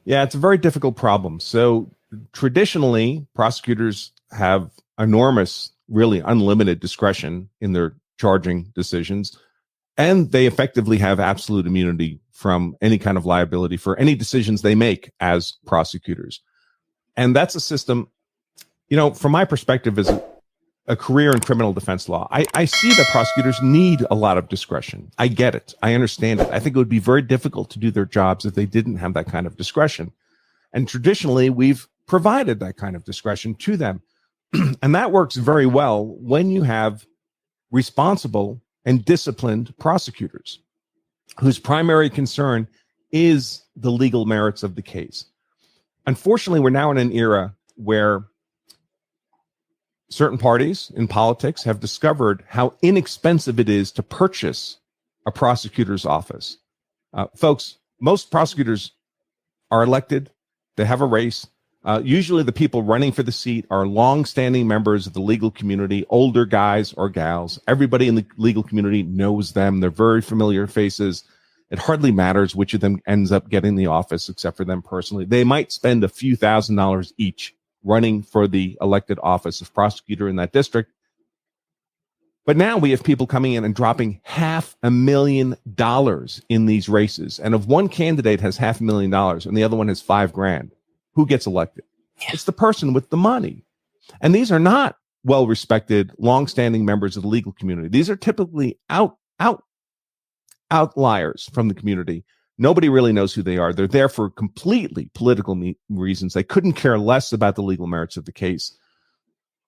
Yeah, it's a very difficult problem. So traditionally, prosecutors have enormous, really unlimited discretion in their charging decisions, and they effectively have absolute immunity from any kind of liability for any decisions they make as prosecutors. And that's a system, from my perspective as a career in criminal defense law, I see that prosecutors need a lot of discretion. I get it. I understand it. I think it would be very difficult to do their jobs if they didn't have that kind of discretion. And traditionally, we've provided that kind of discretion to them. And that works very well when you have responsible and disciplined prosecutors whose primary concern is the legal merits of the case. Unfortunately, we're now in an era where certain parties in politics have discovered how inexpensive it is to purchase a prosecutor's office. Folks, most prosecutors are elected. They have a race. Usually the people running for the seat are longstanding members of the legal community, older guys or gals. Everybody in the legal community knows them. They're very familiar faces. It hardly matters which of them ends up getting the office, except for them personally. They might spend a few $1,000s each running for the elected office of prosecutor in that district. But now we have people coming in and dropping $500,000 in these races. And if one candidate has $500,000 and the other one has $5,000, who gets elected? Yeah. It's the person with the money. And these are not well-respected, long-standing members of the legal community. These are typically outliers from the community. Nobody really knows who they are. They're there for completely political reasons. They couldn't care less about the legal merits of the case.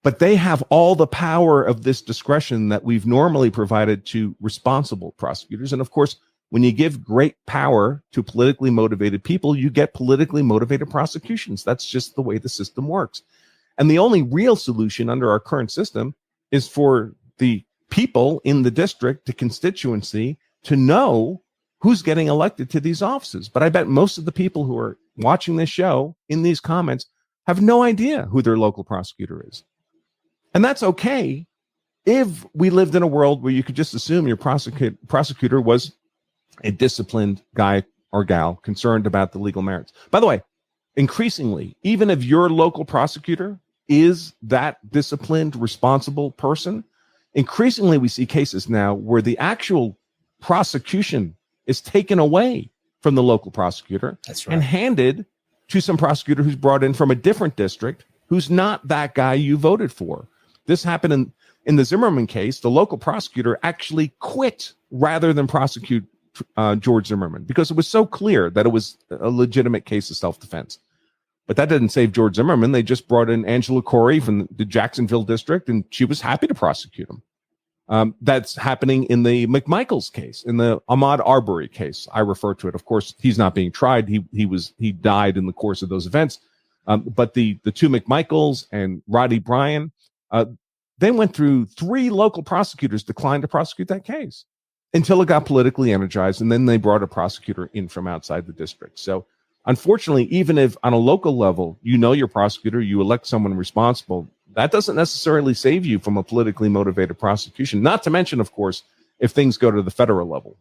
But they have all the power of this discretion that we've normally provided to responsible prosecutors. And of course, when you give great power to politically motivated people, you get politically motivated prosecutions. That's just the way the system works. And the only real solution under our current system is for the people in the district, the constituency, to know who's getting elected to these offices. But I bet most of the people who are watching this show in these comments have no idea who their local prosecutor is. And that's okay if we lived in a world where you could just assume your prosecutor was a disciplined guy or gal concerned about the legal merits. By the way, increasingly, even if your local prosecutor is that disciplined, responsible person, increasingly we see cases now where the actual prosecution is taken away from the local prosecutor. That's right. And handed to some prosecutor who's brought in from a different district who's not that guy you voted for. This happened in the Zimmerman case. The local prosecutor actually quit rather than prosecute George Zimmerman because it was so clear that it was a legitimate case of self-defense. But that didn't save George Zimmerman. They just brought in Angela Corey from the Jacksonville district, and she was happy to prosecute him. That's happening in the McMichaels case, in the Ahmaud Arbery case. I refer to it. Of course, he's not being tried. He died in the course of those events. But the two McMichaels and Roddy Bryan, they went through 3 local prosecutors declined to prosecute that case until it got politically energized, and then they brought a prosecutor in from outside the district. So unfortunately, even if on a local level, your prosecutor, you elect someone responsible, that doesn't necessarily save you from a politically motivated prosecution. Not to mention, of course, if things go to the federal level.